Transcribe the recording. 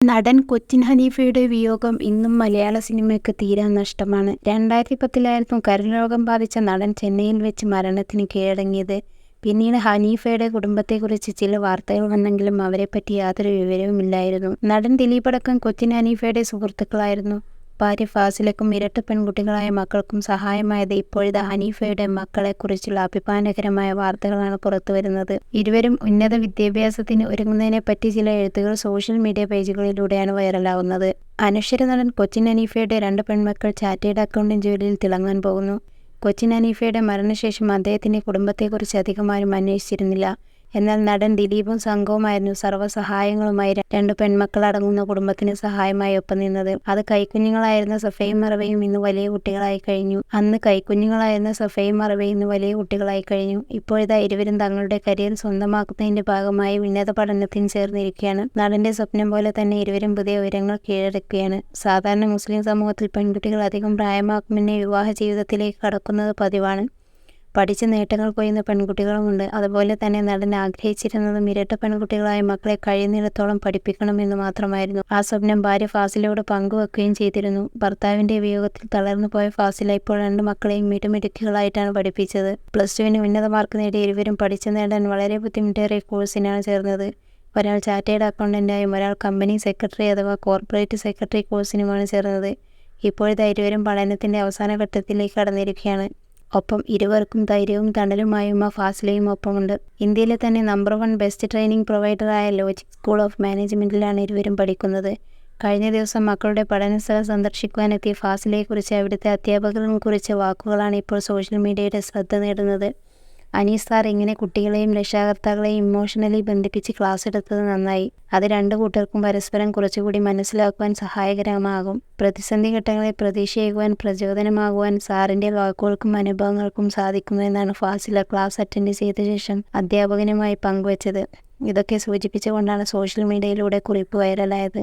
നടൻ കൊച്ചിൻ ഹനീഫയുടെ വിയോഗം ഇന്നും മലയാള സിനിമയ്ക്ക് തീരാ നഷ്ടമാണ്. 2010-ലായിരുന്നു കരൾരോഗം ബാധിച്ച നടൻ ചെന്നൈയിൽ വെച്ച് മരണത്തിന് കീഴടങ്ങിയത്. പിന്നീട് ഹനീഫയുടെ കുടുംബത്തെക്കുറിച്ച് ചില വാർത്തകൾ വന്നെങ്കിലും അവരെപ്പറ്റി യാതൊരു വിവരവുമില്ലായിരുന്നു. നടൻ ദിലീപടക്കം കൊച്ചിൻ ഹനീഫയുടെ സുഹൃത്തുക്കളായിരുന്നു. ഭാര്യ ഫാസിലക്കും ഇരട്ട പെൺകുട്ടികളായ മക്കൾക്കും സഹായമായത് ഇപ്പോഴത്തെ ഹനീഫയുടെ മക്കളെക്കുറിച്ചുള്ള അഭിമാനകരമായ വാർത്തകളാണ് പുറത്തുവരുന്നത്. ഇരുവരും ഉന്നത വിദ്യാഭ്യാസത്തിന് ഒരുങ്ങുന്നതിനെപ്പറ്റി ചില എഴുത്തുകൾ സോഷ്യൽ മീഡിയ പേജുകളിലൂടെയാണ് വൈറലാവുന്നത്. അനശ്വര നടൻ കൊച്ചിൻ ഹനീഫയുടെ 2 പെൺമക്കൾ ചാർട്ടേഡ് അക്കൗണ്ടന്റ് ജോലിയിൽ തിളങ്ങാൻ പോകുന്നു. കൊച്ചിൻ ഹനീഫയുടെ മരണശേഷം അദ്ദേഹത്തിന്റെ കുടുംബത്തെക്കുറിച്ച് അധികം ആരും അന്വേഷിച്ചിരുന്നില്ല. എന്നാൽ നടൻ ദിലീപും സംഘവുമായിരുന്നു സർവ്വസഹായങ്ങളുമായി 2 പെൺമക്കളടങ്ങുന്ന കുടുംബത്തിന് സഹായമായി ഒപ്പം നിന്നത്. അത് കൈക്കുഞ്ഞുങ്ങളായിരുന്ന സഫയും മറവയും ഇന്ന് വലിയ കുട്ടികളായി കഴിഞ്ഞു. ഇപ്പോഴിതാ ഇരുവരും തങ്ങളുടെ കരിയർ സ്വന്തമാക്കുന്നതിന്റെ ഭാഗമായി ഉന്നത പഠനത്തിന് ചേർന്നിരിക്കുകയാണ്. നടന്റെ സ്വപ്നം പോലെ തന്നെ ഇരുവരും പുതിയ ഉയരങ്ങൾ കീഴടക്കുകയാണ്. സാധാരണ മുസ്ലിം സമൂഹത്തിൽ പെൺകുട്ടികൾ അധികം പ്രായമാക്കും മുന്നേ വിവാഹ ജീവിതത്തിലേക്ക് കടക്കുന്നത് പതിവാണ്. പഠിച്ച് നേട്ടങ്ങൾ കൊയ്യുന്ന പെൺകുട്ടികളുമുണ്ട്. അതുപോലെ തന്നെ നടൻ ആഗ്രഹിച്ചിരുന്നതും ഇരട്ട പെൺകുട്ടികളായ മക്കളെ കഴിയുന്നിടത്തോളം പഠിപ്പിക്കണമെന്ന് മാത്രമായിരുന്നു. ആ സ്വപ്നം ഭാര്യ ഫാസിലയോട് പങ്കുവെക്കുകയും ചെയ്തിരുന്നു. ഭർത്താവിന്റെ വിയോഗത്തിൽ തളർന്നു പോയ ഫാസില ഇപ്പോൾ 2 മക്കളെയും മിടുമിടുക്കികളായിട്ടാണ് പഠിപ്പിച്ചത്. +2-ന് ഉന്നത മാർക്ക് നേടിയ ഇരുവരും പഠിച്ചു നേടാൻ വളരെ ബുദ്ധിമുട്ടേറിയ കോഴ്സിനാണ് ചേർന്നത്. ഒരാൾ ചാർട്ടേഡ് അക്കൗണ്ടന്റായും ഒരാൾ കമ്പനി സെക്രട്ടറി അഥവാ കോർപ്പറേറ്റ് സെക്രട്ടറി കോഴ്സിനുമാണ് ചേർന്നത്. ഇപ്പോഴത്തെ ഇരുവരും പഠനത്തിന്റെ അവസാന ഘട്ടത്തിലേക്ക് കടന്നിരിക്കുകയാണ്. ഒപ്പം ഇരുവർക്കും ധൈര്യവും തണലുമായി ഉമ്മ ഫാസിലയും ഒപ്പമുണ്ട്. ഇന്ത്യയിലെ തന്നെ നമ്പർ 1 ബെസ്റ്റ് ട്രെയിനിങ് പ്രൊവൈഡറായ ലോജിക് സ്കൂൾ ഓഫ് മാനേജ്മെന്റിലാണ് ഇരുവരും പഠിക്കുന്നത്. കഴിഞ്ഞ ദിവസം മക്കളുടെ പഠനസ്ഥലം സന്ദർശിക്കുവാനെത്തിയ ഫാസിലയെക്കുറിച്ച് അവിടുത്തെ അധ്യാപകരും കുറിച്ച വാക്കുകളാണ് ഇപ്പോൾ സോഷ്യൽ മീഡിയയുടെ ശ്രദ്ധ നേടുന്നത്. അനീസ് സാർ ഇങ്ങനെ കുട്ടികളെയും രക്ഷാകർത്താക്കളെയും ഇമോഷണലി ബന്ധിപ്പിച്ച് ക്ലാസ് എടുത്തത് നന്നായി. അത് 2 കൂട്ടർക്കും പരസ്പരം കുറച്ചുകൂടി മനസ്സിലാക്കുവാൻ സഹായകരമാകും. പ്രതിസന്ധി ഘട്ടങ്ങളെ പ്രതീക്ഷയേകുവാൻ പ്രചോദനമാകുവാൻ സാറിന്റെ വാക്കുകൾക്കും അനുഭവങ്ങൾക്കും സാധിക്കുമെന്നാണ് ഫാസില ക്ലാസ് അറ്റൻഡ് ചെയ്ത ശേഷം അധ്യാപകനുമായി പങ്കുവച്ചത്. ഇതൊക്കെ സൂചിപ്പിച്ചുകൊണ്ടാണ് സോഷ്യൽ മീഡിയയിലൂടെ കുറിപ്പ് വൈറലായത്.